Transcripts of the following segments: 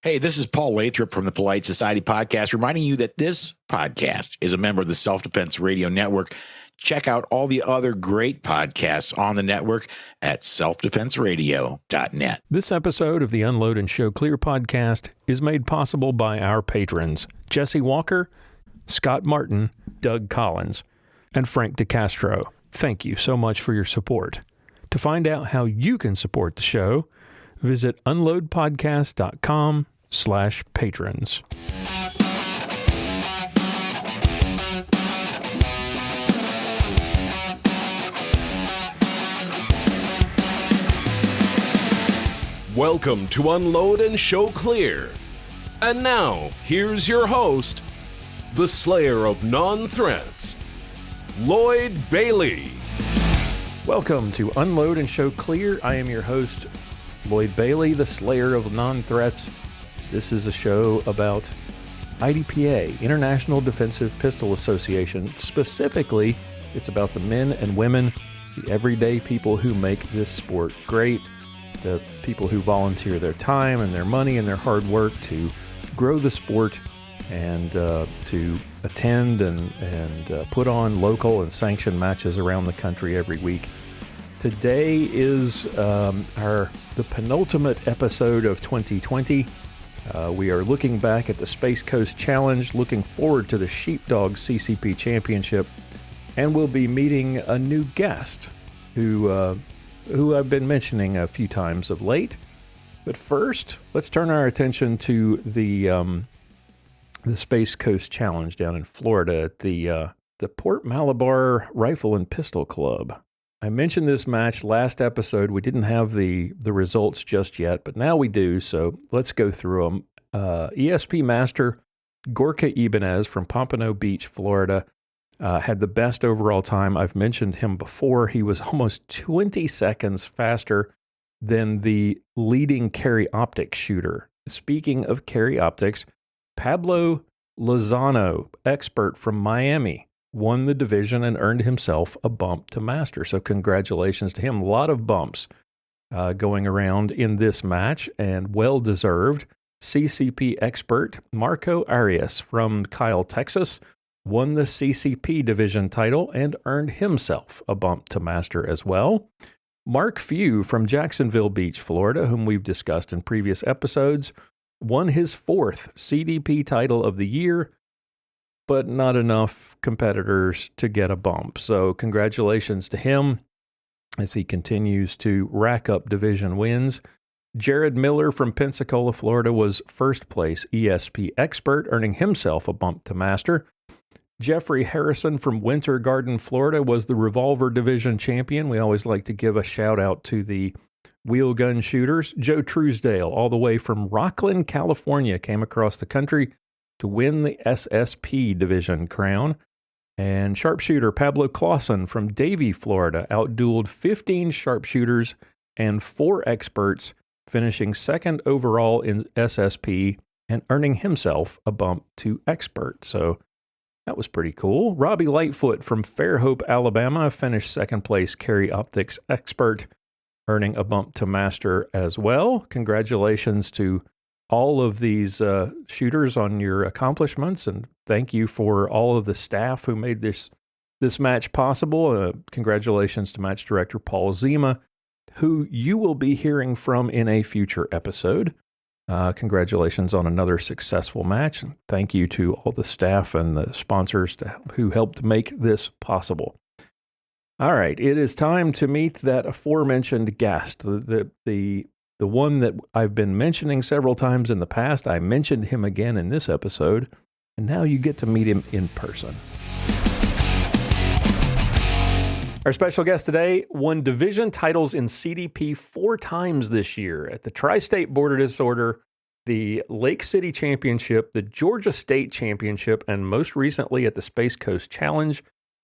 Hey, this is Paul Lathrop from the Polite Society Podcast, reminding you that this podcast is a member of the Self-Defense Radio Network. Check out all the other great podcasts on the network at selfdefenseradio.net. This episode of the Unload and Show Clear podcast is made possible by our patrons, Jesse Walker, Scott Martin, Doug Collins, and Frank DeCastro. Thank you so much for your support. To find out how you can support the show, visit unloadpodcast.com/patrons. Welcome to Unload and Show Clear. And now, here's your host, the Slayer of Non-Threats, Lloyd Bailey. Welcome to Unload and Show Clear. I am your host, Lloyd Bailey, the Slayer of Non-Threats. This is a show about IDPA, International Defensive Pistol Association. Specifically, it's about the men and women, the everyday people who make this sport great, the people who volunteer their time and their money and their hard work to grow the sport and to attend and put on local and sanctioned matches around the country every week. Today is the penultimate episode of 2020. We are looking back at the Space Coast Challenge, looking forward to the Sheepdog CCP Championship, and we'll be meeting a new guest who I've been mentioning a few times of late. But first, let's turn our attention to the Space Coast Challenge down in Florida at the Port Malabar Rifle and Pistol Club. I mentioned this match last episode. We didn't have the results just yet, but now we do, so let's go through them. ESP Master Gorka Ibanez from Pompano Beach, Florida, had the best overall time. I've mentioned him before. He was almost 20 seconds faster than the leading carry optic shooter. Speaking of carry optics, Pablo Lozano, expert from Miami, won the division and earned himself a bump to master. So congratulations to him. A lot of bumps going around in this match, and well-deserved. CCP expert Marco Arias from Kyle, Texas, won the CCP Division title and earned himself a bump to master as well. Mark Few from Jacksonville Beach, Florida, whom we've discussed in previous episodes, won his fourth CDP title of the year, but not enough competitors to get a bump. So congratulations to him as he continues to rack up division wins. Jared Miller from Pensacola, Florida, was first place ESP expert, earning himself a bump to master. Jeffrey Harrison from Winter Garden, Florida, was the Revolver Division champion. We always like to give a shout out to the wheel gun shooters. Joe Truesdale, all the way from Rocklin, California, came across the country to win the SSP Division crown. And sharpshooter Pablo Clausen from Davie, Florida, outdueled 15 sharpshooters and 4 experts, finishing second overall in SSP and earning himself a bump to expert. So that was pretty cool. Robbie Lightfoot from Fairhope, Alabama, finished second place carry optics expert, earning a bump to master as well. Congratulations to all of these shooters on your accomplishments, and thank you for all of the staff who made this match possible. Congratulations to match director Paul Zima, who you will be hearing from in a future episode. Congratulations on another successful match. And thank you to all the staff and the sponsors who helped make this possible. All right, it is time to meet that aforementioned guest, the one that I've been mentioning several times in the past. I mentioned him again in this episode, and now you get to meet him in person. Our special guest today won division titles in CDP 4 times this year at the Tri-State Border Disorder, the Lake City Championship, the Georgia State Championship, and most recently at the Space Coast Challenge.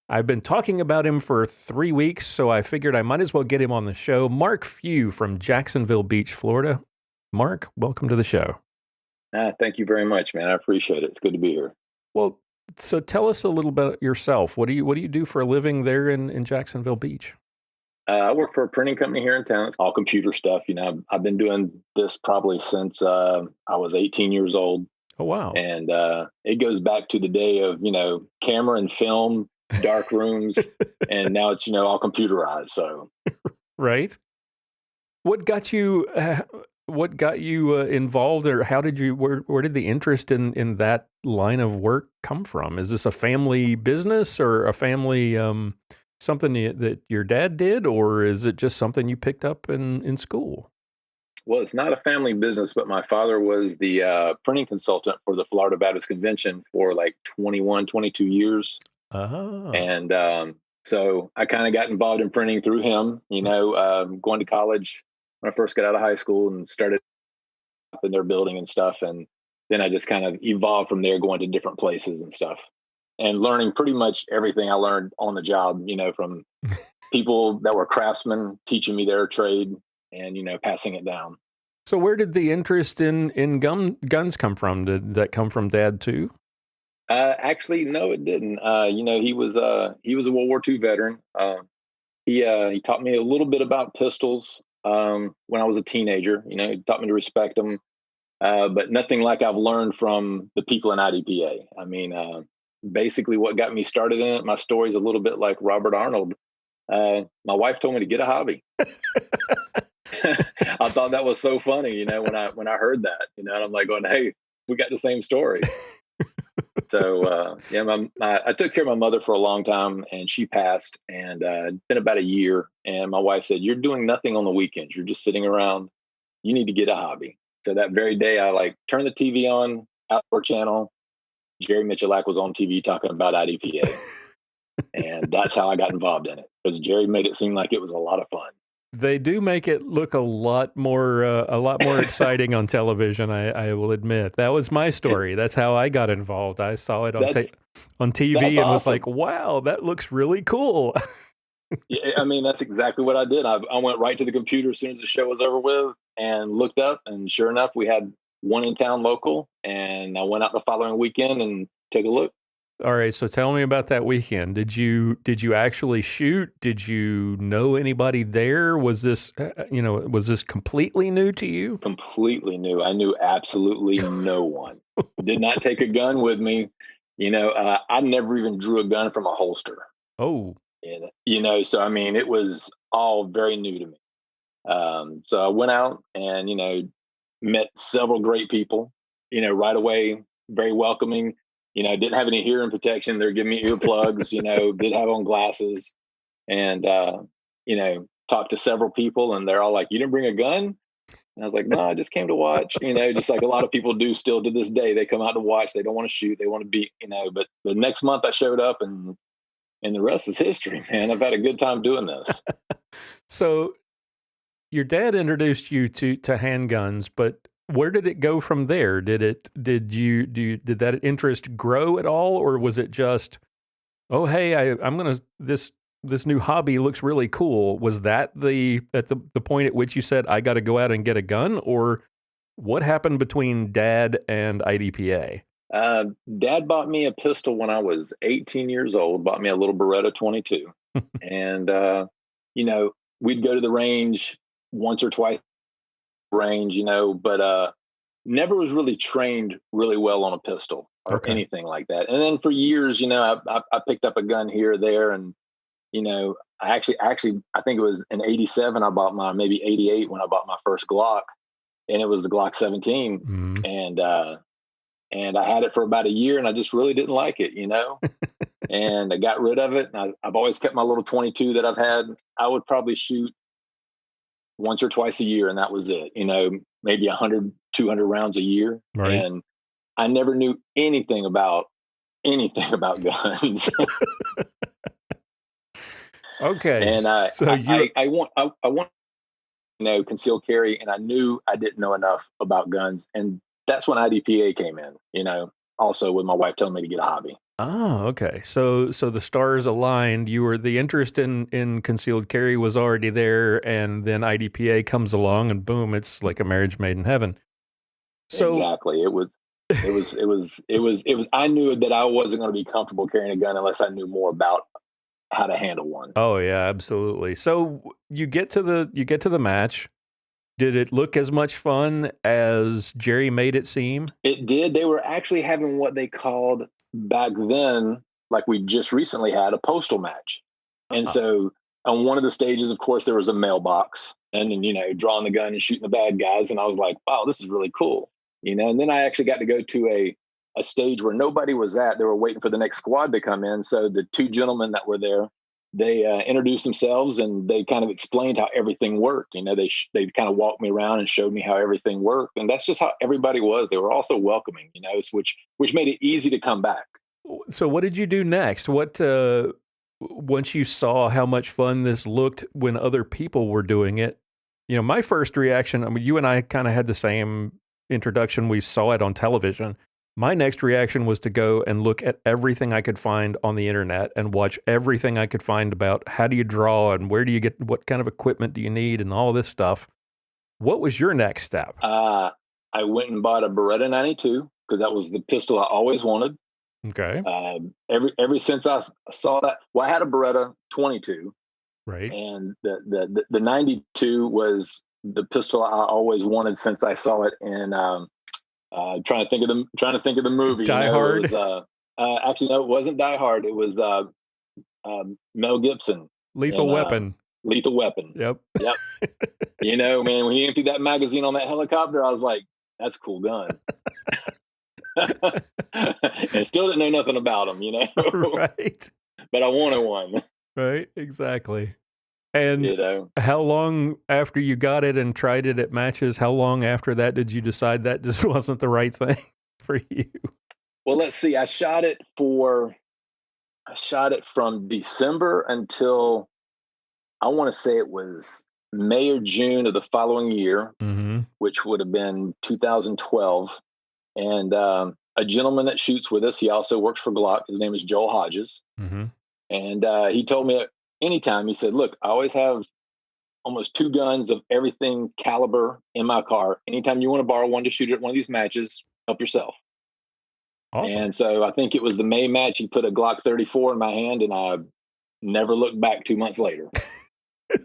I've been talking about him for 3 weeks, so I figured I might as well get him on the show. Mark Few from Jacksonville Beach, Florida. Mark, welcome to the show. Thank you very much, man. I appreciate it. It's good to be here. Well, so tell us a little bit yourself. What do you do for a living there in Jacksonville Beach? I work for a printing company here in town. It's all computer stuff. I've been doing this probably since I was 18 years old. Oh, wow. And it goes back to the day of, camera and film, dark rooms, and now it's, all computerized. So, right. What got you involved, or how did you, where did the interest in that line of work come from? Is this a family business or a family, something that your dad did, or is it just something you picked up in school? Well, it's not a family business, but my father was the printing consultant for the Florida Baptist Convention for like 21, 22 years. Uh-huh. And so I kind of got involved in printing through him, going to college when I first got out of high school and started up in their building and stuff. And then I just kind of evolved from there, going to different places and stuff and learning pretty much everything I learned on the job, from people that were craftsmen teaching me their trade and, passing it down. So where did the interest in guns come from? Did that come from Dad too? Actually, no, it didn't. He was a World War II veteran. He taught me a little bit about pistols when I was a teenager. He taught me to respect them, but nothing like I've learned from the people in IDPA. I mean, basically what got me started in it, my story's a little bit like Robert Arnold. My wife told me to get a hobby. I thought that was so funny, when I heard that, and I'm like going, hey, we got the same story. So, I took care of my mother for a long time, and she passed, and it's been about a year. And my wife said, "You're doing nothing on the weekends. You're just sitting around. You need to get a hobby." So that very day, I turned the TV on, Outdoor Channel. Jerry Michalak was on TV talking about IDPA, and that's how I got involved in it, because Jerry made it seem like it was a lot of fun. They do make it look a lot more exciting on television. I will admit that was my story. That's how I got involved. I saw it on TV and was like, "Wow, that looks really cool." Yeah, I mean, that's exactly what I did. I went right to the computer as soon as the show was over with and looked up, and sure enough, we had one in town local. And I went out the following weekend and took a look. All right, so tell me about that weekend. Did you actually shoot? Did you know anybody there? Was this completely new to you? Completely new. I knew absolutely no one. Did not take a gun with me. I never even drew a gun from a holster. Oh. And, so I mean, it was all very new to me. So I went out and, met several great people, right away, very welcoming. Didn't have any hearing protection. They're giving me earplugs, did have on glasses, and, talked to several people, and they're all like, "You didn't bring a gun?" And I was like, "No, I just came to watch," just like a lot of people do still to this day. They come out to watch. They don't want to shoot. They want to be, but the next month I showed up, and the rest is history, man. I've had a good time doing this. So your dad introduced you to handguns, but where did it go from there? Did that interest grow at all, or was it just, oh, hey, this new hobby looks really cool? Was that the point at which you said, I got to go out and get a gun, or what happened between Dad and IDPA? Dad bought me a pistol when I was 18 years old, bought me a little Beretta 22. And, we'd go to the range once or twice range, but never was really trained really well on a pistol or anything like that. And then for years, I picked up a gun here or there, and I actually I think it was in 87 I bought mine, maybe 88 when I bought my first Glock, and it was the Glock 17. Mm-hmm. And I had it for about a year, and I just really didn't like it, and I got rid of it. And I've always kept my little 22 that I've had. I would probably shoot once or twice a year, and that was it, maybe 100, 200 rounds a year. Right. And I never knew anything about guns. Okay. And I want concealed carry, and I knew I didn't know enough about guns. And that's when IDPA came in, also with my wife telling me to get a hobby. Oh, okay. So the stars aligned. The interest in concealed carry was already there, and then IDPA comes along, and boom, it's like a marriage made in heaven. So exactly, it was. I knew that I wasn't going to be comfortable carrying a gun unless I knew more about how to handle one. Oh yeah, absolutely. So you get to the match. Did it look as much fun as Jerry made it seem? It did. They were actually having what they called back then, like we just recently had, a postal match. And so on one of the stages, of course, there was a mailbox, and then, drawing the gun and shooting the bad guys. And I was like, wow, this is really cool. And then I actually got to go to a stage where nobody was at. They were waiting for the next squad to come in. So the two gentlemen that were there, they introduced themselves, and they kind of explained how everything worked. They kind of walked me around and showed me how everything worked. And that's just how everybody was. They were also welcoming, which made it easy to come back. So what did you do next? Once you saw how much fun this looked when other people were doing it, my first reaction, I mean, you and I kind of had the same introduction. We saw it on television. My next reaction was to go and look at everything I could find on the internet and watch everything I could find about how do you draw and where do you get, what kind of equipment do you need and all this stuff. What was your next step? I went and bought a Beretta 92 because that was the pistol I always wanted. Okay. Ever since I saw that, well, I had a Beretta 22, right, and the 92 was the pistol I always wanted since I saw it in. Trying to think of the movie. Die Hard. It was, actually, no, it wasn't Die Hard. It was Mel Gibson. Lethal Weapon. Lethal Weapon. Yep. Man, when he emptied that magazine on that helicopter, I was like, "That's a cool gun." And still didn't know nothing about him, Right. But I wanted one. Right. Exactly. And how long after you got it and tried it at matches, how long after that did you decide that just wasn't the right thing for you? Well, let's see. I shot it from December until I want to say it was May or June of the following year, which would have been 2012. And a gentleman that shoots with us, he also works for Glock. His name is Joel Hodges. And he told me anytime, he said, look, I always have almost 2 guns of everything caliber in my car. Anytime you want to borrow one to shoot at one of these matches, help yourself. Awesome. And so I think it was the May match. He put a Glock 34 in my hand, and I never looked back 2 months later. I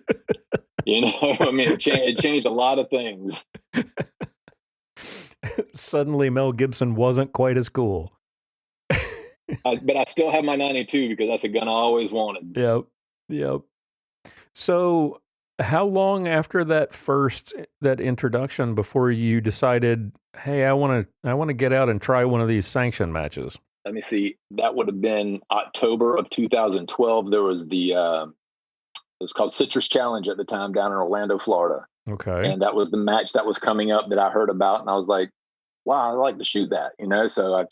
mean, it changed a lot of things. Suddenly Mel Gibson wasn't quite as cool. But I still have my 92 because that's a gun I always wanted. Yep. So how long after that introduction before you decided, hey, I want to get out and try one of these sanction matches? Let me see. That would have been October of 2012. There was it was called Citrus Challenge at the time down in Orlando, Florida. Okay. And that was the match that was coming up that I heard about. And I was like, wow, I'd like to shoot that, So I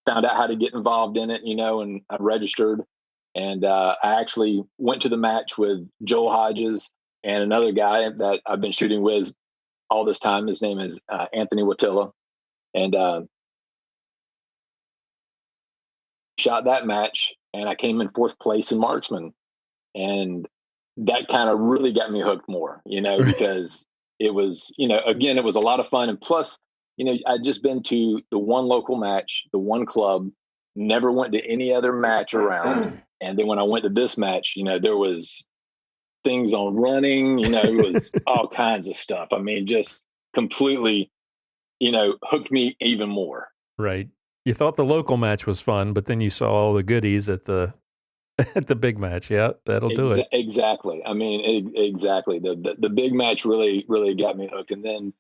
found out how to get involved in it, and I registered. And I actually went to the match with Joel Hodges and another guy that I've been shooting with all this time. His name is Anthony Watilla. And shot that match, and I came in 4th place in marksman. And that kind of really got me hooked more, because it was, again, it was a lot of fun. And plus, I'd just been to the one local match, the one club, never went to any other match around. And then when I went to this match, there was things on running, it was all kinds of stuff. I mean, just completely, hooked me even more. Right. You thought the local match was fun, but then you saw all the goodies at the big match. Yeah, that'll do it. Exactly. I mean, exactly. The big match really, really got me hooked. And then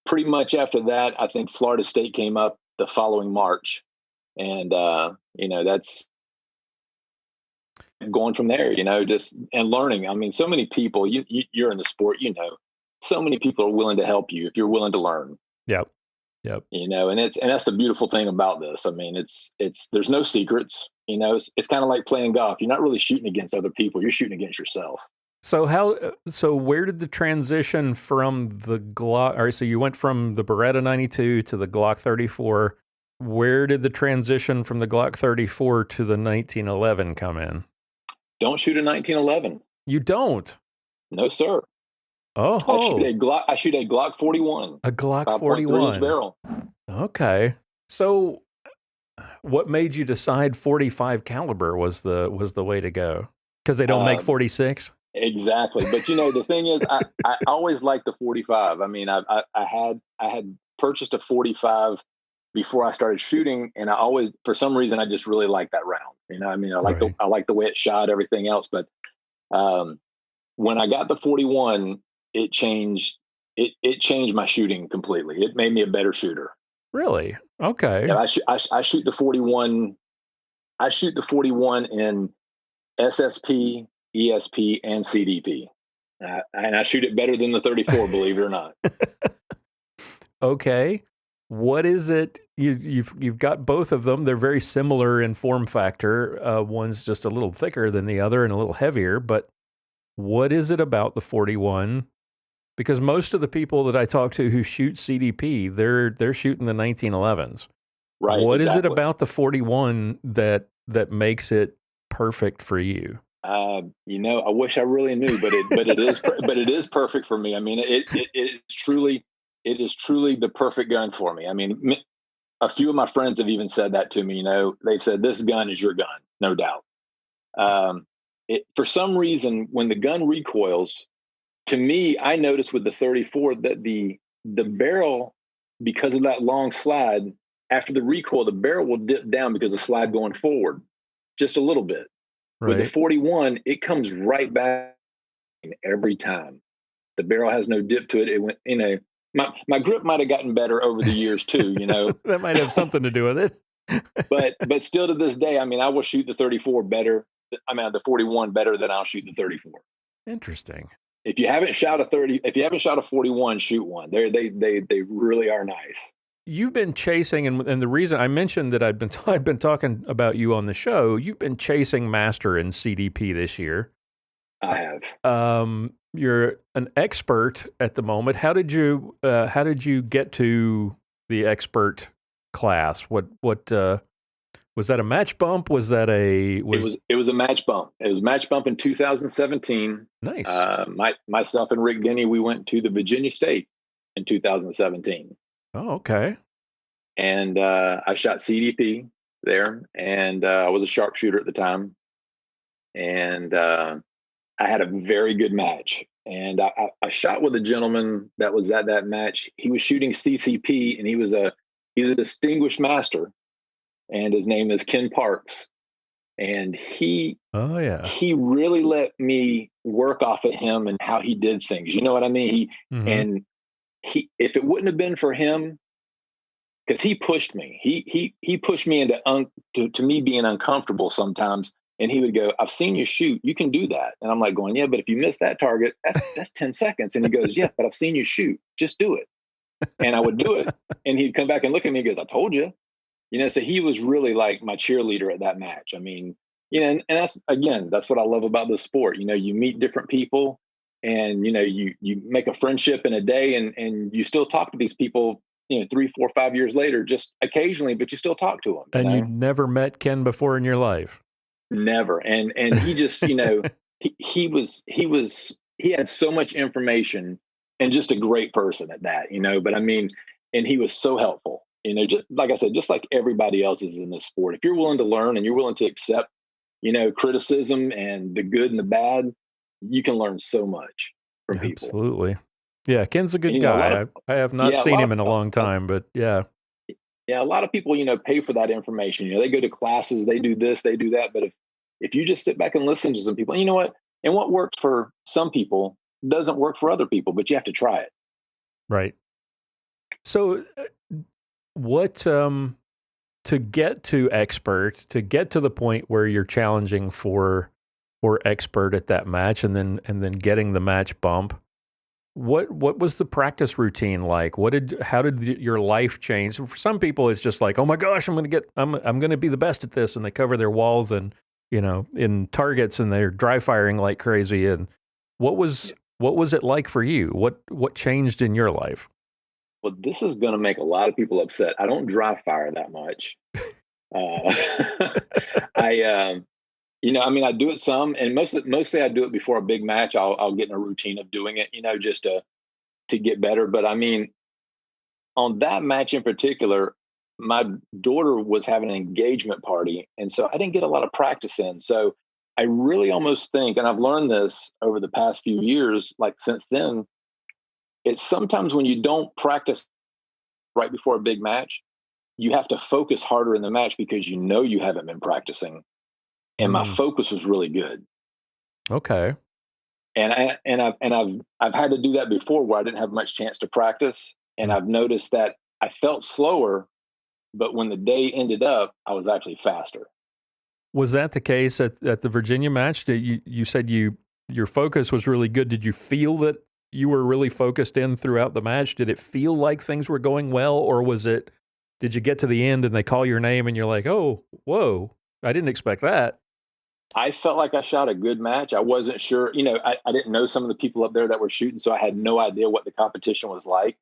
pretty much after that, I think Florida State came up the following March. And, that's going from there, just and learning. I mean, so many people, you're in the sport, so many people are willing to help you if you're willing to learn. Yep. And that's the beautiful thing about this. I mean, it's there's no secrets, it's kind of like playing golf. You're not really shooting against other people. You're shooting against yourself. So where did the transition from the Glock, all right, so you went from the Beretta 92 to the Glock 34. Where did the transition from the Glock 34 to the 1911 come in? Don't shoot a 1911. You don't? No, sir. Oh, I shoot a Glock 41. A Glock 41. 3-inch barrel. Okay. So What made you decide 45 caliber was the way to go? Because they don't make 46? Exactly. But the thing is, I always liked the 45. I mean, I had purchased a 45 before I started shooting, and I always, for some reason, I just really liked that round. I mean, I like the way it shot, everything else. But when I got the 41, it changed. It changed my shooting completely. It made me a better shooter. Really? Okay. Yeah, I shoot the 41. I shoot the 41 in SSP, ESP, and CDP, and I shoot it better than the 34. Believe it or not. Okay. What is it? You've got both of them. They're very similar in form factor. One's just a little thicker than the other and a little heavier. But what is it about the 41? Because most of the people that I talk to who shoot CDP, they're shooting the 1911s. Right. What exactly. is it about the 41 that makes it perfect for you? I wish I really knew, but it is perfect for me. I mean, it is truly the perfect gun for me. I mean, a few of my friends have even said that to me. They've said this gun is your gun, no doubt. For some reason, when the gun recoils, to me, I noticed with the 34 that the barrel, because of that long slide, after the recoil, the barrel will dip down because of the slide going forward just a little bit. Right. With the 41, it comes right back every time. The barrel has no dip to it. It went, my grip might have gotten better over the years too, That might have something to do with it. but still to this day, I mean, I will shoot the 34 better. The 41 better than I'll shoot the 34. Interesting. If you haven't shot a 41, shoot one. They really are nice. You've been chasing, and the reason I mentioned that I've been talking about you on the show, you've been chasing master in CDP this year. I have. You're an expert at the moment. How did you get to the expert class? What was that a match bump? Was that it was a match bump. It was a match bump in 2017. Nice. Myself and Rick Denny, we went to the Virginia State in 2017. Oh, okay. And I shot CDP there, and I was a sharpshooter at the time. And I had a very good match. And I shot with a gentleman that was at that match. He was shooting CCP, and he's a distinguished master. And his name is Ken Parks. And he really let me work off of him and how he did things. You know what I mean? If it wouldn't have been for him, because he pushed me, he pushed me into me being uncomfortable sometimes. And he would go, "I've seen you shoot. You can do that." And I'm like going, "Yeah, but if you miss that target, that's 10 seconds." And he goes, "Yeah, but I've seen you shoot. Just do it." And I would do it. And he'd come back and look at me and goes, "I told you." So he was really like my cheerleader at that match. I mean, and that's what I love about this sport. You meet different people, and you make a friendship in a day, and you still talk to these people 3, 4, 5 years later, just occasionally, but you still talk to them. And you never met Ken before in your life? Never. And he just, he had so much information, and just a great person at that, but I mean, and he was so helpful, just like I said, just like everybody else is in this sport. If you're willing to learn and you're willing to accept, criticism and the good and the bad, you can learn so much from people. Absolutely. Yeah. Ken's a good guy. I have not seen him in a long time, but yeah. Yeah. A lot of people, pay for that information. They go to classes, they do this, they do that. But if you just sit back and listen to some people, and you know what? And what works for some people doesn't work for other people, but you have to try it. Right. So to get to expert, to get to the point where you're challenging for expert at that match, and then getting the match bump, what was the practice routine like? How did your life change? For some people, it's just like, oh my gosh, I'm going to be the best at this, and they cover their walls and in targets, and they're dry firing like crazy. And what was it like for you? What changed in your life? Well, this is going to make a lot of people upset. I don't dry fire that much. I do it some, and mostly I do it before a big match. I'll get in a routine of doing it, just to get better. But I mean, on that match in particular, my daughter was having an engagement party. And so I didn't get a lot of practice in. So I really almost think, and I've learned this over the past few years, like since then, it's sometimes when you don't practice right before a big match, you have to focus harder in the match because you know you haven't been practicing. And my focus was really good. Okay. And I've had to do that before where I didn't have much chance to practice. And I've noticed that I felt slower, but when the day ended up, I was actually faster. Was that the case at the Virginia match? You said your focus was really good. Did you feel that you were really focused in throughout the match? Did it feel like things were going well, or did you get to the end and they call your name and you're like, oh, whoa, I didn't expect that? I felt like I shot a good match. I wasn't sure, I didn't know some of the people up there that were shooting, so I had no idea what the competition was like.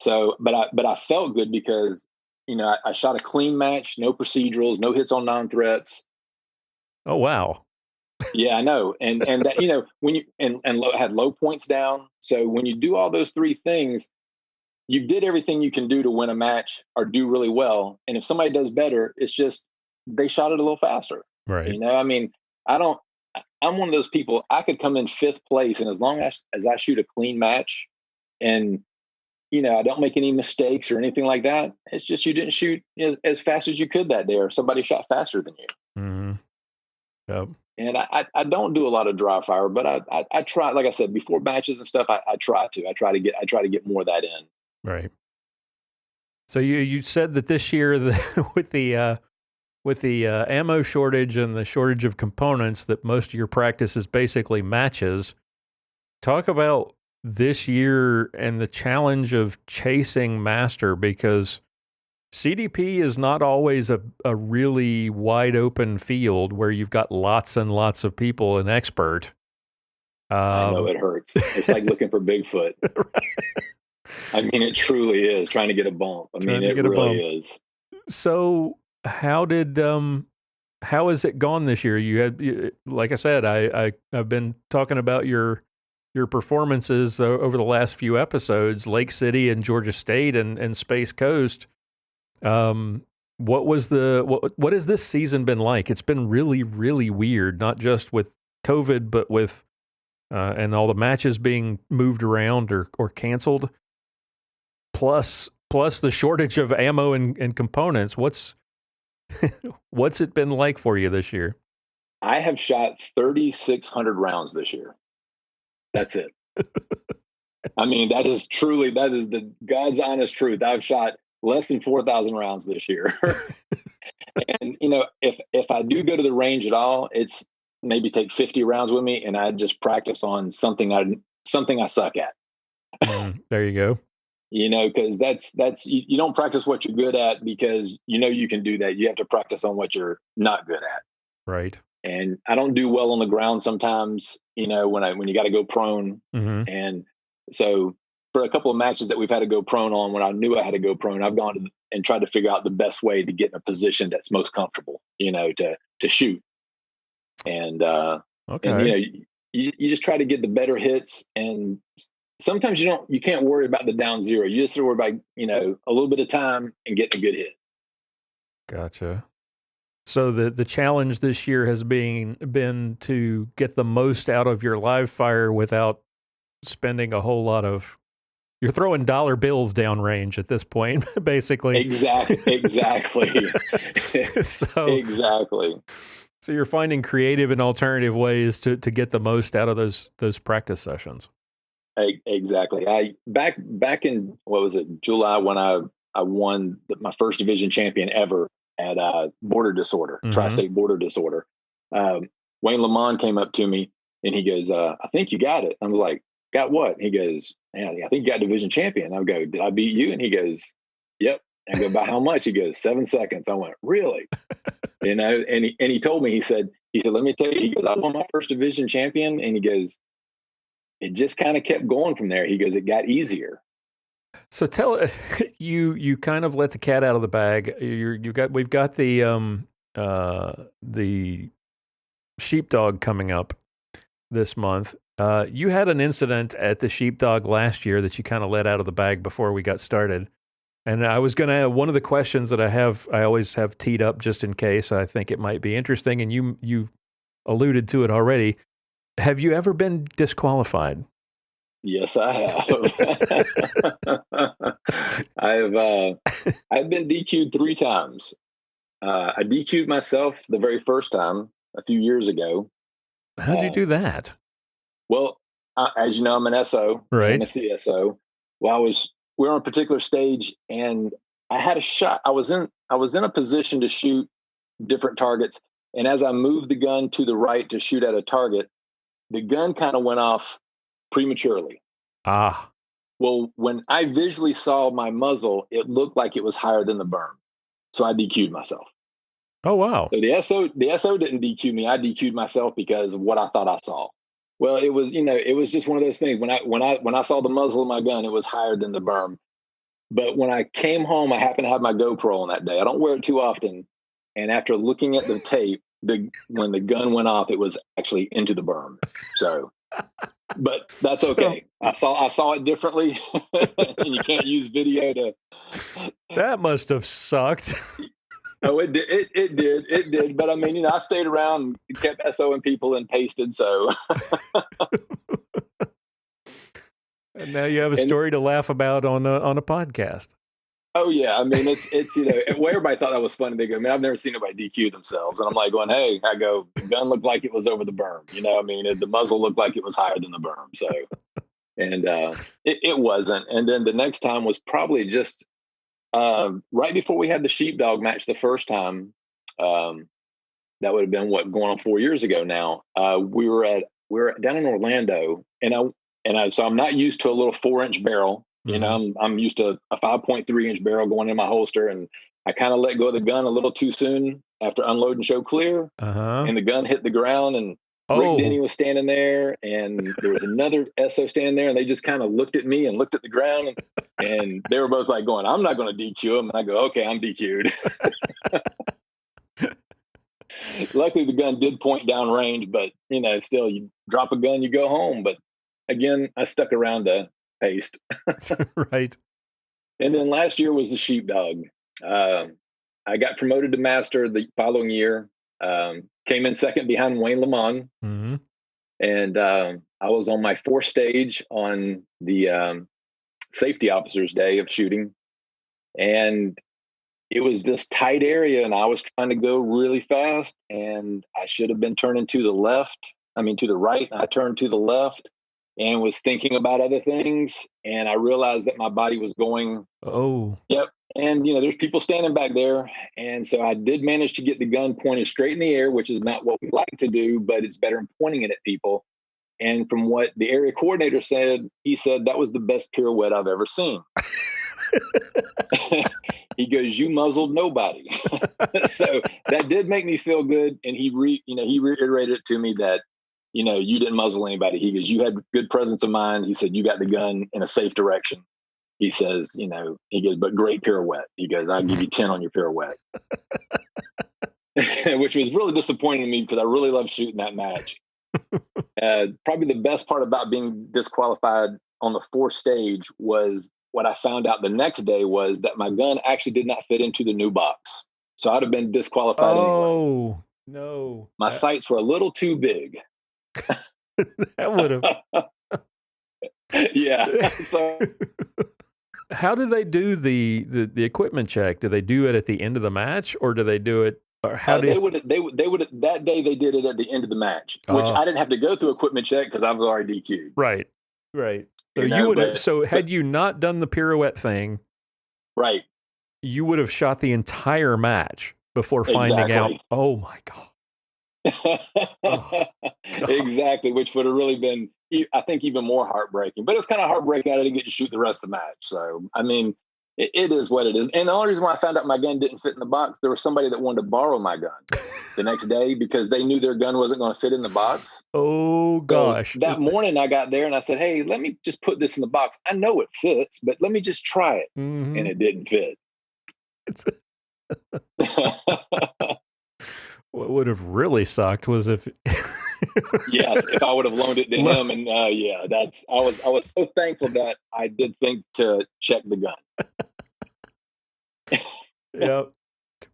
So, but I felt good because, I shot a clean match, no procedurals, no hits on non-threats. Oh, wow. Yeah, I know. And that, when you, had low points down. So when you do all those three things, you did everything you can do to win a match or do really well. And if somebody does better, it's just, they shot it a little faster. Right. I'm one of those people, I could come in 5th place. And as long as I shoot a clean match and, I don't make any mistakes or anything like that, it's just, you didn't shoot as fast as you could that day, or somebody shot faster than you. Mm-hmm. Yep. And I don't do a lot of dry fire, but I try, like I said, before matches and stuff, I try to get more of that in. Right. So you said that this year with the ammo shortage and the shortage of components, that most of your practice is basically matches. Talk about this year and the challenge of chasing master, because CDP is not always a really wide open field where you've got lots and lots of people an expert. I know it hurts. It's like looking for Bigfoot. I mean, it truly is trying to get a bump. I mean, it really is. So how has it gone this year? Like I said, I've been talking about your performances over the last few episodes, Lake City and Georgia State and Space Coast. What has this season been like? It's been really, really weird, not just with COVID, but with and all the matches being moved around or canceled. Plus the shortage of ammo and components. What's it been like for you this year? I have shot 3,600 rounds this year. That's it. I mean, that is the God's honest truth. I've shot less than 4,000 rounds this year. And, if I do go to the range at all, it's maybe take 50 rounds with me and I just practice on something I suck at. There you go. Because that's you don't practice what you're good at because you can do that. You have to practice on what you're not good at. Right. And I don't do well on the ground sometimes, when you got to go prone. Mm-hmm. And so for a couple of matches that we've had to go prone on, when I knew I had to go prone, I've gone and tried to figure out the best way to get in a position that's most comfortable, to shoot. And, okay. And, you just try to get the better hits. And sometimes you can't worry about the down zero. You just worry about, a little bit of time and getting a good hit. Gotcha. So the challenge this year has been to get the most out of your live fire without spending a whole lot of. You're throwing dollar bills downrange at this point, basically. Exactly. Exactly. So you're finding creative and alternative ways to get the most out of those practice sessions. Exactly. Back in July, when I won my first division champion ever at border disorder, tri-state border disorder. Wayne Lamont came up to me and he goes, I think you got it. I was like, got what? He goes, yeah, I think you got division champion. I go, did I beat you? And he goes, yep. I go, by how much? He goes, 7 seconds. I went, really? And he told me, he said, let me tell you, he goes, I won my first division champion. And he goes, it just kind of kept going from there. He goes, it got easier. So you kind of let the cat out of the bag. We've got the sheepdog coming up this month. You had an incident at the sheepdog last year that you kind of let out of the bag before we got started. And I was going to one of the questions that I always have teed up just in case I think it might be interesting, and you alluded to it already. Have you ever been disqualified? Yes, I have. I've been DQ'd 3 times. I DQ'd myself the very first time a few years ago. How'd you do that? Well, as you know, I'm an SO, right? I'm a CSO. Well, we were on a particular stage, and I had a shot. I was in a position to shoot different targets, and as I moved the gun to the right to shoot at a target, the gun kind of went off prematurely. Ah. Well, when I visually saw my muzzle, it looked like it was higher than the berm, so I DQ'd myself. Oh wow! So the SO didn't DQ me. I DQ'd myself because of what I thought I saw. Well, it was just one of those things. When I saw the muzzle of my gun, it was higher than the berm. But when I came home, I happened to have my GoPro on that day. I don't wear it too often. And after looking at the tape, when the gun went off, it was actually into the berm. So, but that's okay. I saw it differently, and you can't use video to. That must have sucked. Oh, it did. But I mean, I stayed around, and kept SOing people, and pasted. So. And now you have a story to laugh about on a podcast. Oh yeah, I mean it's well, everybody thought that was funny. They go, man, I've never seen anybody DQ themselves, and I'm like going, hey, I go, the gun looked like it was over the berm. I mean, the muzzle looked like it was higher than the berm. So, and it wasn't. And then the next time was probably just right before we had the sheepdog match the first time. That would have been going on 4 years ago now. We were down in Orlando, so I'm not used to a little 4-inch barrel. I'm used to a 5.3-inch barrel going in my holster, and I kind of let go of the gun a little too soon after unload and show clear, and the gun hit the ground, and Rick Denny was standing there, and there was another SO standing there, and they just kind of looked at me and looked at the ground, and they were both like going, I'm not going to DQ him. And I go, okay, I'm DQ'd. Luckily, the gun did point down range, but still, you drop a gun, you go home. But again, I stuck around to paste. Right. And then last year was the sheepdog. I got promoted to master the following year. Came in second behind Wayne Lamont. Mm-hmm. And I was on my 4th stage on the safety officer's day of shooting. And it was this tight area, and I was trying to go really fast, and I should have been turning to the right. And I turned to the left and was thinking about other things. And I realized that my body was going, oh, yep. And, there's people standing back there. And so I did manage to get the gun pointed straight in the air, which is not what we like to do, but it's better than pointing it at people. And from what the area coordinator said, he said that was the best pirouette I've ever seen. He goes, you muzzled nobody. So that did make me feel good. And he reiterated it to me that, you didn't muzzle anybody. He goes, you had good presence of mind. He said, you got the gun in a safe direction. He says, he goes, but great pirouette. He goes, I'll give you 10 on your pirouette. Which was really disappointing to me because I really loved shooting that match. Probably the best part about being disqualified on the 4th stage was what I found out the next day was that my gun actually did not fit into the new box. So I'd have been disqualified anyway. Oh, no. My sights were a little too big. That would have. Yeah. So how do they do the equipment check? Do they do it at the end of the match, or do they do it? Or how do they would that day they did it at the end of the match, which I didn't have to go through equipment check because I was already DQ'd. Right. So you would have. So had you not done the pirouette thing, right, you would have shot the entire match before finding out. Oh my God. Exactly, which would have really been, I think, even more heartbreaking. But it was kind of heartbreaking I didn't get to shoot the rest of the match. So, I mean, it is what it is. And the only reason why I found out my gun didn't fit in the box, there was somebody that wanted to borrow my gun the next day because they knew their gun wasn't going to fit in the box. Oh, gosh. So that morning I got there and I said, hey, let me just put this in the box. I know it fits, but let me just try it. Mm-hmm. And it didn't fit. What would have really sucked was if yes, if I would have loaned it to him, and I was so thankful that I did think to check the gun. Yep.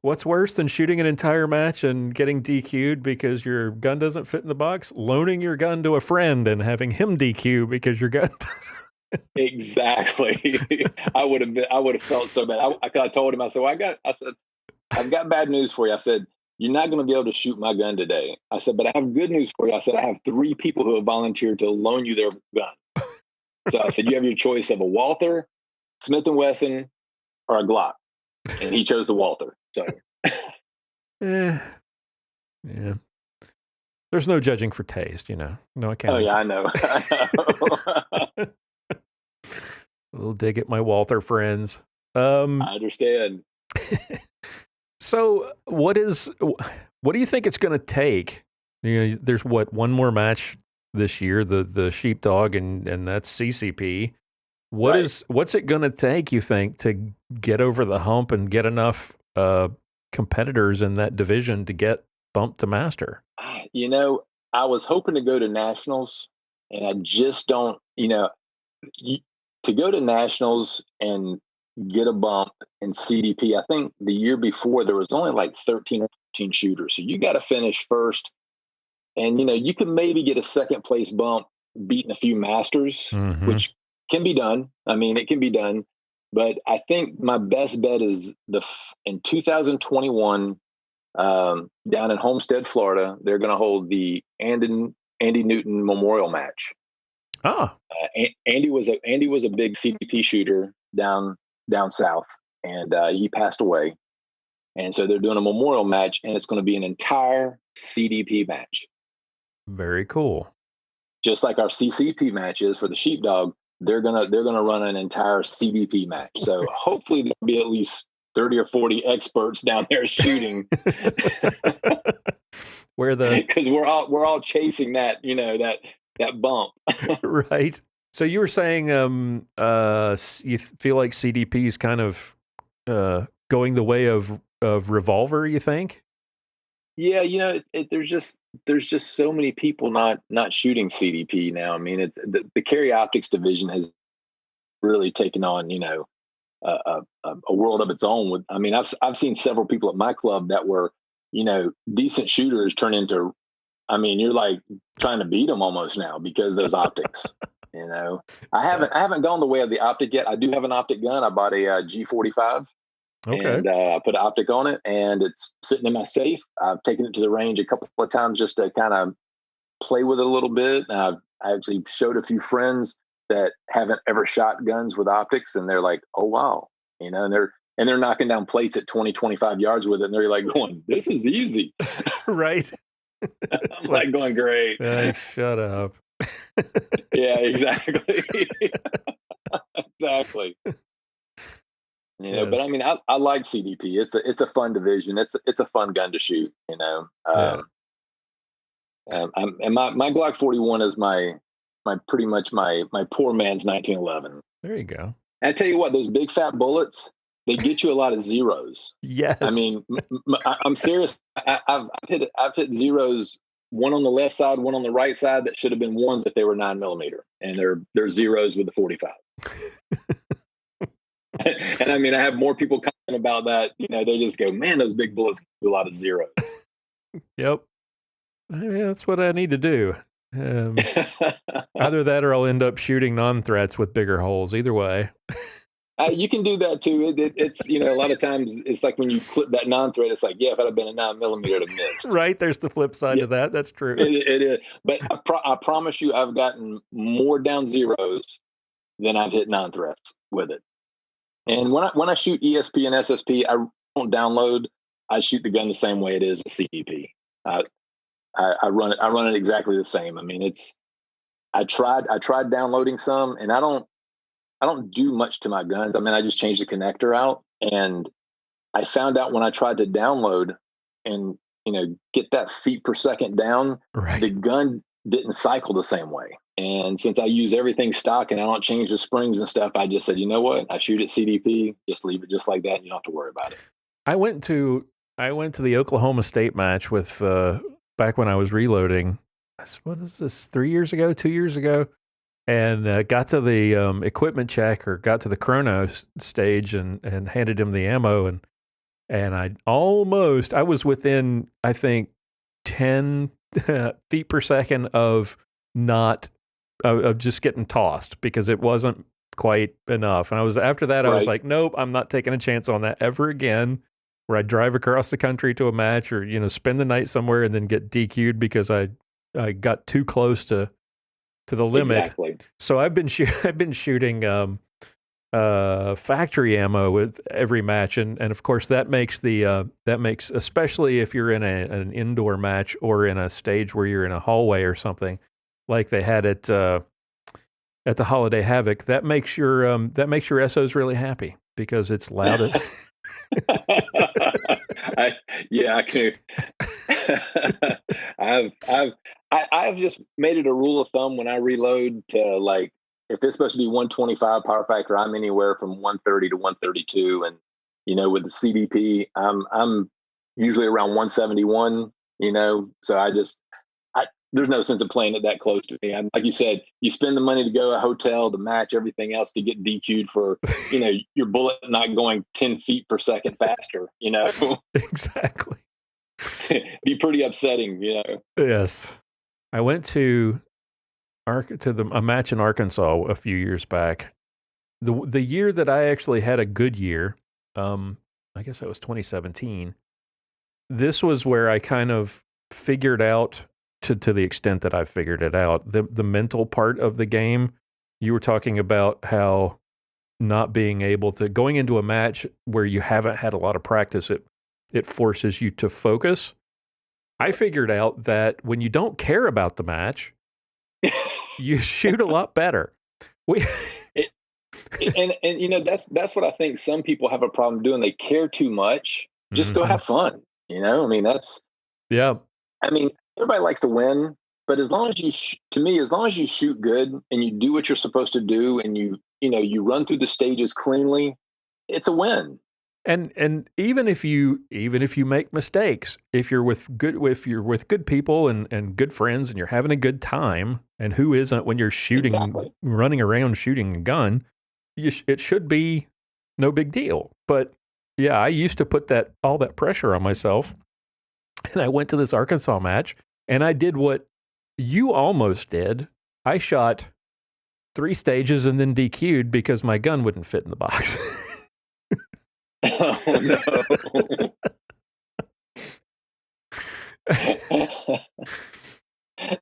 What's worse than shooting an entire match and getting DQ'd because your gun doesn't fit in the box? Loaning your gun to a friend and having him DQ because your gun doesn't. Exactly. I would have felt so bad. I told him, I said, I've got bad news for you. I said, you're not going to be able to shoot my gun today. I said, but I have good news for you. I said, I have 3 people who have volunteered to loan you their gun. So I said, you have your choice of a Walther, Smith & Wesson, or a Glock. And he chose the Walther. So, yeah. There's no judging for taste, No accounting. Oh yeah, I know. A little dig at my Walther friends. I understand. So, what do you think it's going to take? There's one more match this year, the Sheepdog, and that's CCP. What's it going to take, you think, to get over the hump and get enough competitors in that division to get bumped to master? I was hoping to go to nationals, and I just don't, to go to nationals and get a bump in CDP. I think the year before there was only like 13 or 14 shooters. So you got to finish first. And, you can maybe get a second place bump beating a few masters, which can be done. I mean, it can be done. But I think my best bet is in 2021, down in Homestead, Florida, they're going to hold the Andy Newton Memorial Match. Andy was a big CDP shooter down south, and he passed away. And so they're doing a memorial match, and it's going to be an entire CDP match. Very cool. Just like our CCP match is for the Sheepdog, they're gonna run an entire CDP match. So hopefully there'll be at least 30 or 40 experts down there shooting. Because we're all chasing that that bump. Right. So you were saying you feel like CDP is kind of going the way of Revolver, you think? Yeah, there's just so many people not shooting CDP now. I mean, the carry optics division has really taken on a world of its own. I've seen several people at my club that were decent shooters turn into, you're like trying to beat them almost now because of those optics. I haven't gone the way of the optic yet. I do have an optic gun. I bought a G45. Okay. And I put an optic on it, and it's sitting in my safe. I've taken it to the range a couple of times just to kind of play with it a little bit. I actually showed a few friends that haven't ever shot guns with optics, and they're like, "Oh wow," and they're knocking down plates at 20, 25 yards with it, and they're like going, "This is easy." Right. I'm like going, "Great." Shut up. Yeah, exactly. Exactly. Yes. But I like CDP. It's a fun division. It's a fun gun to shoot. And my Glock 41 is my pretty much my poor man's 1911. There you go. And I tell you what, those big fat bullets, they get you a lot of zeros. Yes. I'm serious. I've hit zeros, one on the left side, one on the right side, that should have been ones if they were 9mm, and they're zeros with the 45. And I have more people commenting about that. They just go, "Man, those big bullets do a lot of zeros." Yep. That's what I need to do. Either that or I'll end up shooting non-threats with bigger holes. Either way. You can do that too. It's a lot of times it's like when you clip that non-threat, it's like, yeah, if I'd have been a 9mm, it'd have missed. Right. There's the flip side to that. That's true. It is. But I promise you, I've gotten more down zeros than I've hit non-threats with it. And when I shoot ESP and SSP, I don't download. I shoot the gun the same way it is a CDP. I run it exactly the same. I tried downloading some, and I don't do much to my guns. I just changed the connector out, and I found out when I tried to download and get that feet per second down, right, the gun didn't cycle the same way. And since I use everything stock and I don't change the springs and stuff, I just said, you know what? I shoot at CDP, just leave it just like that, and you don't have to worry about it. I went to the Oklahoma State match with back when I was reloading. What is this? 2 years ago, and got to the equipment check, or got to the chrono stage, and handed him the ammo, and And I was within, I think, 10 feet per second of just getting tossed because it wasn't quite enough. And after that, I was like, nope, I'm not taking a chance on that ever again, where I drive across the country to a match or, spend the night somewhere and then get DQ'd because I got too close to the limit. Exactly. So I've been shooting factory ammo with every match, and of course that makes especially if you're in an indoor match or in a stage where you're in a hallway or something like they had at the Holiday Havoc, that makes your SOs really happy because it's loud. I can. I've just made it a rule of thumb when I reload to, like, if it's supposed to be 125 power factor, I'm anywhere from 130 to 132, and with the CDP, I'm usually around 171. So there's no sense of playing it that close to me. Like you said, you spend the money to go to a hotel, the match, everything else to get DQ'd for, your bullet not going 10 feet per second faster, Exactly. Be pretty upsetting, Yes. I went to a match in Arkansas a few years back. The year that I actually had a good year, I guess that was 2017. This was where I kind of figured out, to the extent that I figured it out, the mental part of the game. You were talking about how not being able to, going into a match where you haven't had a lot of practice, it forces you to focus. I figured out that when you don't care about the match, you shoot a lot better. That's what I think some people have a problem doing. They care too much. Just go have fun. That's. Yeah. Everybody likes to win, but as long as you shoot good and you do what you're supposed to do, and you run through the stages cleanly, it's a win. And even if you make mistakes, if you're with good people and good friends and you're having a good time, and who isn't when you're shooting, exactly, running around shooting a gun, it should be no big deal. But yeah, I used to put all that pressure on myself, and I went to this Arkansas match and I did what you almost did. I shot 3 stages and then DQ'd because my gun wouldn't fit in the box. Oh, no.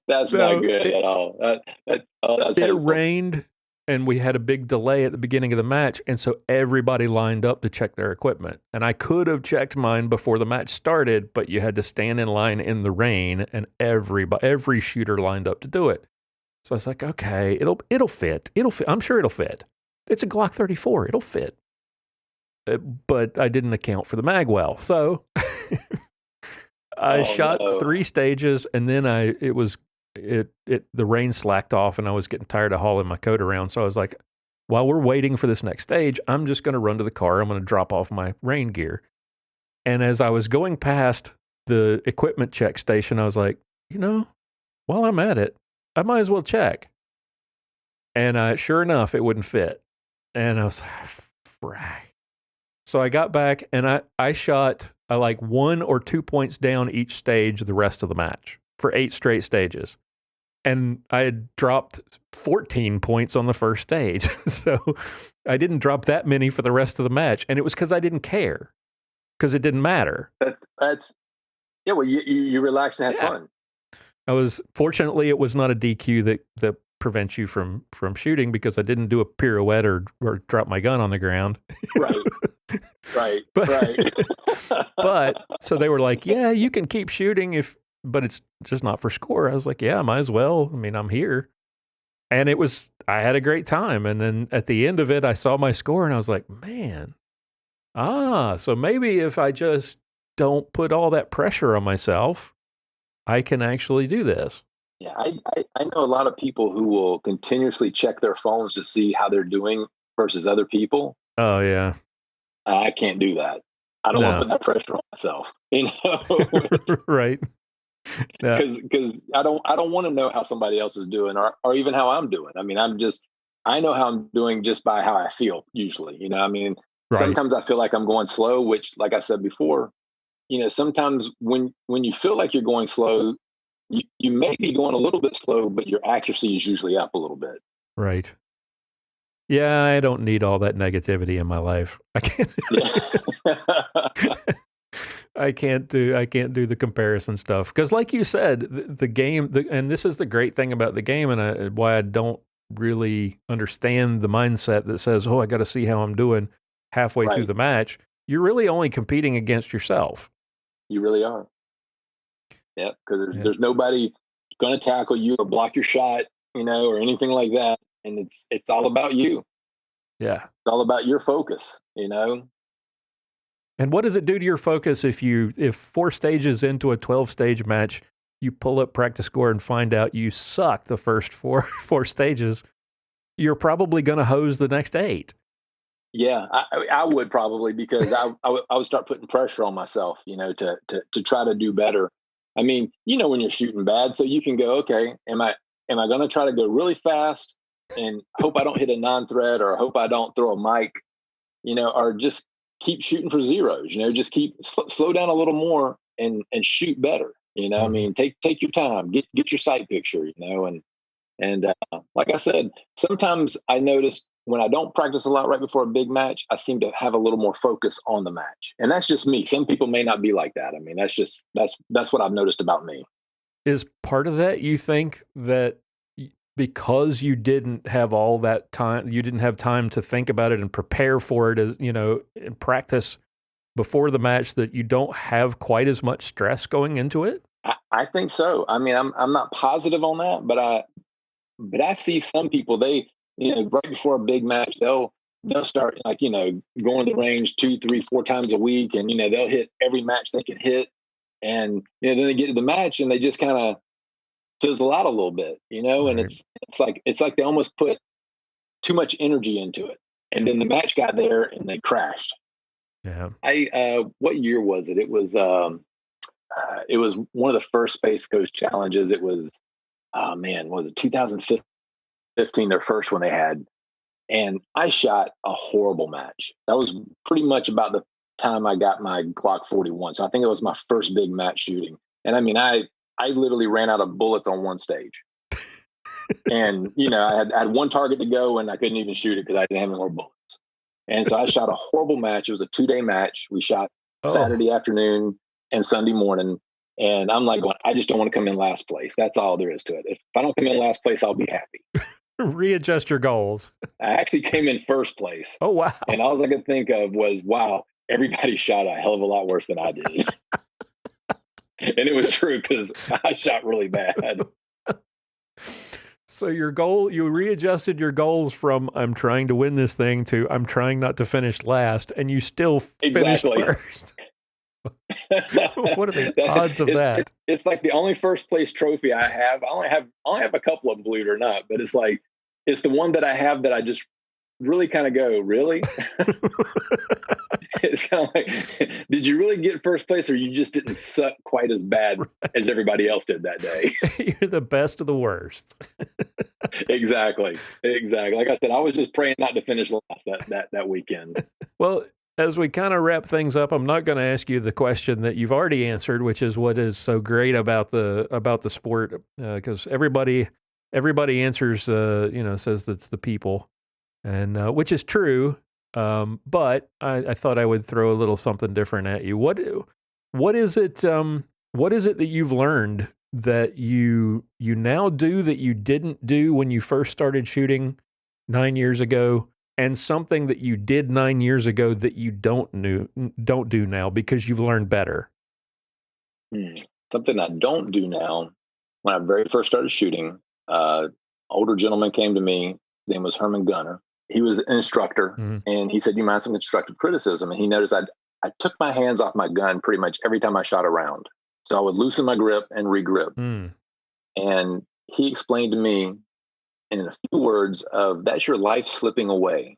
That's not good at all. It rained, and we had a big delay at the beginning of the match, and so everybody lined up to check their equipment. And I could have checked mine before the match started, but you had to stand in line in the rain, and every shooter lined up to do it. So I was like, okay, it'll fit. I'm sure it'll fit. It's a Glock 34. It'll fit. But I didn't account for the mag well. So I shot 3 stages, and then the rain slacked off, and I was getting tired of hauling my coat around. So I was like, while we're waiting for this next stage, I'm just going to run to the car. I'm going to drop off my rain gear. And as I was going past the equipment check station, I was like, while I'm at it, I might as well check. And sure enough, it wouldn't fit. And I was like, frack. So I got back, and I shot like 1 or 2 points down each stage the rest of the match for 8 straight stages. And I had dropped 14 points on the first stage. So I didn't drop that many for the rest of the match. And it was because I didn't care, because it didn't matter. Well, you relaxed and had fun. Fortunately, it was not a DQ that prevents you from shooting, because I didn't do a pirouette or drop my gun on the ground. Right. But so they were like, yeah, you can keep shooting but it's just not for score. I was like, yeah, might as well. I'm here. And I had a great time. And then at the end of it, I saw my score and I was like, man, so maybe if I just don't put all that pressure on myself, I can actually do this. Yeah, I know a lot of people who will continuously check their phones to see how they're doing versus other people. Oh, yeah. I can't do that. I don't want to put that pressure on myself, Right. Because I don't want to know how somebody else is doing, or even how I'm doing. I know how I'm doing just by how I feel usually. Right. Sometimes I feel like I'm going slow, which, like I said before, sometimes when you feel like you're going slow, you may be going a little bit slow, but your accuracy is usually up a little bit. Right. Yeah, I don't need all that negativity in my life. I can't. I can't do the comparison stuff because, like you said, the game, and this is the great thing about the game, and why I don't really understand the mindset that says, "Oh, I got to see how I'm doing halfway through the match." You're really only competing against yourself. You really are. Yeah, because there's nobody going to tackle you or block your shot, or anything like that, and it's all about you. Yeah, it's all about your focus. And what does it do to your focus if 4 stages into a 12-stage match, you pull up practice score and find out you suck the first four stages? You're probably going to hose the next 8. Yeah, I would probably, because I would start putting pressure on myself, to try to do better. I mean, when you're shooting bad, so you can go, okay, am I going to try to go really fast and hope I don't hit a non-thread, or hope I don't throw a mic, or just keep shooting for zeros, just keep slow down a little more and shoot better. I mean, take your time, get your sight picture, and like I said, sometimes I notice when I don't practice a lot right before a big match, I seem to have a little more focus on the match. And that's just me. Some people may not be like that. I mean, that's what I've noticed about me. Is part of that, you think, that because you didn't have all that time, you didn't have time to think about it and prepare for it, as and practice before the match, that you don't have quite as much stress going into it? I think so. I mean, I'm not positive on that, but I see some people, they, right before a big match, they'll start going to the range 2, 3, 4 times a week, and they'll hit every match they can hit, and then they get to the match and they just kind of fizzle out a little bit, and Right. it's like they almost put too much energy into it, and then the match got there and they crashed. Yeah. What year was it? It was one of the first Space Coast challenges. It was, was it 2015, their first one they had, and I shot a horrible match. That was pretty much about the time I got my Glock 41. So I think it was my first big match shooting. And I mean, I literally ran out of bullets on one stage. And, I had one target to go and I couldn't even shoot it because I didn't have any more bullets. And so I shot a horrible match. It was a 2-day match. We shot Saturday afternoon and Sunday morning. And I'm like, I just don't want to come in last place. That's all there is to it. If I don't come in last place, I'll be happy. Readjust your goals. I actually came in first place. Oh, wow. And all I could think of was, wow, everybody shot a hell of a lot worse than I did. And it was true, because I shot really bad. So you readjusted your goals from I'm trying to win this thing to I'm trying not to finish last, and you still finished first. What are the odds of that? It's like the only first place trophy I have. I only have a couple of them, believe it or not, but it's the one that I have that I just really kind of go, really? It's kind of like, did you really get first place, or you just didn't suck quite as bad as everybody else did that day? You're the best of the worst. Exactly. Like I said, I was just praying not to finish last that weekend. Well, as we kind of wrap things up, I'm not going to ask you the question that you've already answered, which is what is so great about the sport, because everybody answers, says that's the people, and which is true. But I thought I would throw a little something different at you. What is it? What is it that you've learned that you now do that you didn't do when you first started shooting 9 years ago, and something that you did 9 years ago that you don't do now because you've learned better? Something I don't do now. When I very first started shooting, older gentleman came to me. His name was Herman Gunner. He was an instructor, and he said, "Do you mind some constructive criticism?" And he noticed I took my hands off my gun pretty much every time I shot a round. So I would loosen my grip and re-grip. And he explained to me in a few words of, that's your life slipping away.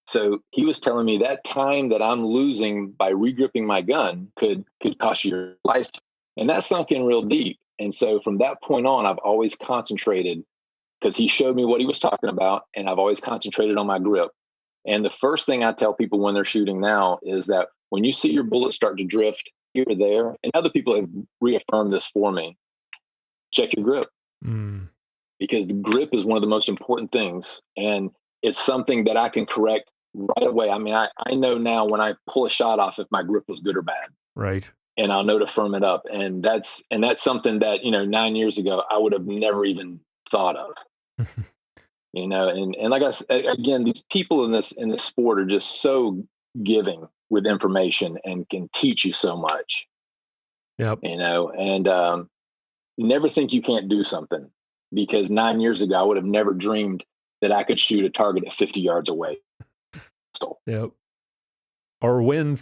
So he was telling me that time that I'm losing by re-gripping my gun could cost you your life. And that sunk in real deep. And so from that point on, I've always concentrated, because he showed me what he was talking about, and I've always concentrated on my grip. And the first thing I tell people when they're shooting now is that when you see your bullet start to drift here or there, and other people have reaffirmed this for me, check your grip. Because the grip is one of the most important things. And it's something that I can correct right away. I mean, I know now when I pull a shot off if my grip was good or bad. Right. And I'll know to firm it up. And that's something that, 9 years ago, I would have never even thought of. And like I said, again, these people in this sport are just so giving with information and can teach you so much. Yep. And never think you can't do something, because 9 years ago, I would have never dreamed that I could shoot a target at 50 yards away. Yep. Or win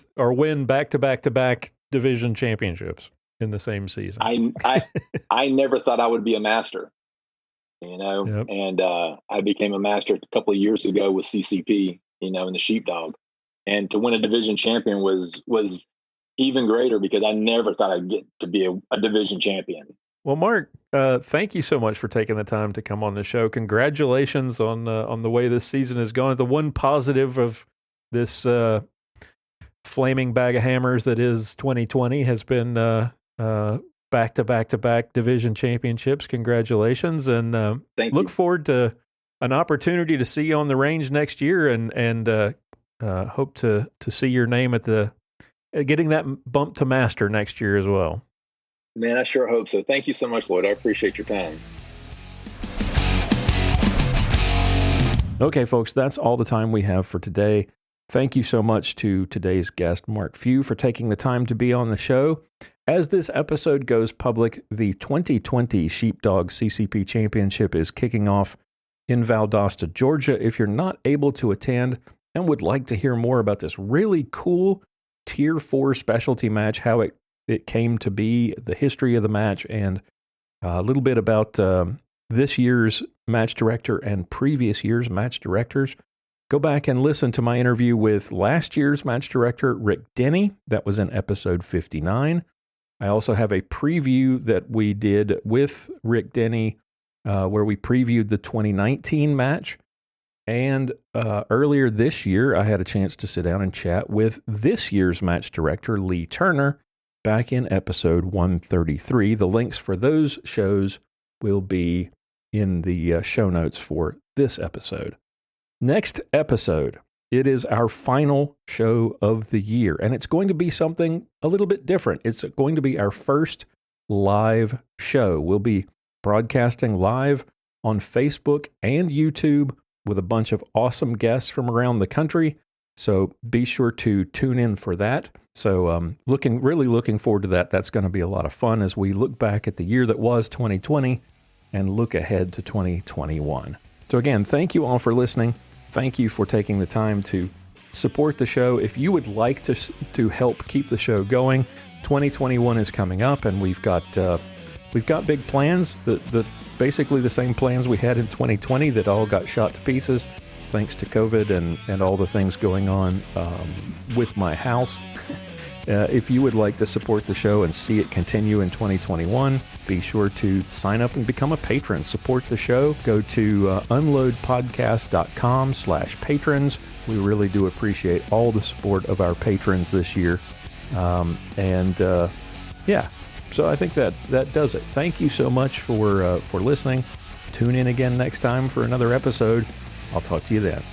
back-to-back division championships in the same season. I never thought I would be a master. Yep. And I became a master a couple of years ago with CCP, in the sheepdog. And to win a division champion was even greater, because I never thought I'd get to be a division champion. Well, Mark, thank you so much for taking the time to come on the show. Congratulations on the way this season has gone. The one positive of this flaming bag of hammers that is 2020 has been back-to-back division championships. Congratulations, and look forward to an opportunity to see you on the range next year, and hope to see your name at the getting that bump to master next year as well. Man, I sure hope so. Thank you so much, Lloyd. I appreciate your time. Okay, folks, that's all the time we have for today. Thank you so much to today's guest, Mark Few, for taking the time to be on the show. As this episode goes public, the 2020 Sheepdog CCP Championship is kicking off in Valdosta, Georgia. If you're not able to attend and would like to hear more about this really cool Tier 4 specialty match, how it came to be, the history of the match, and a little bit about this year's match director and previous year's match directors, go back and listen to my interview with last year's match director, Rick Denny. That was in episode 59. I also have a preview that we did with Rick Denny where we previewed the 2019 match. And earlier this year, I had a chance to sit down and chat with this year's match director, Lee Turner, back in episode 133. The links for those shows will be in the show notes for this episode. Next episode, it is our final show of the year, and it's going to be something a little bit different. It's going to be our first live show. We'll be broadcasting live on Facebook and YouTube with a bunch of awesome guests from around the country. So be sure to tune in for that. So really looking forward to that. That's going to be a lot of fun as we look back at the year that was 2020 and look ahead to 2021. So again, thank you all for listening. Thank you for taking the time to support the show. If you would like to help keep the show going, 2021 is coming up, and we've got big plans. Basically the same plans we had in 2020 that all got shot to pieces thanks to COVID and all the things going on with my house. If you would like to support the show and see it continue in 2021, be sure to sign up and become a patron. Support the show. Go to unloadpodcast.com/patrons. We really do appreciate all the support of our patrons this year. So I think that does it. Thank you so much for listening. Tune in again next time for another episode. I'll talk to you then.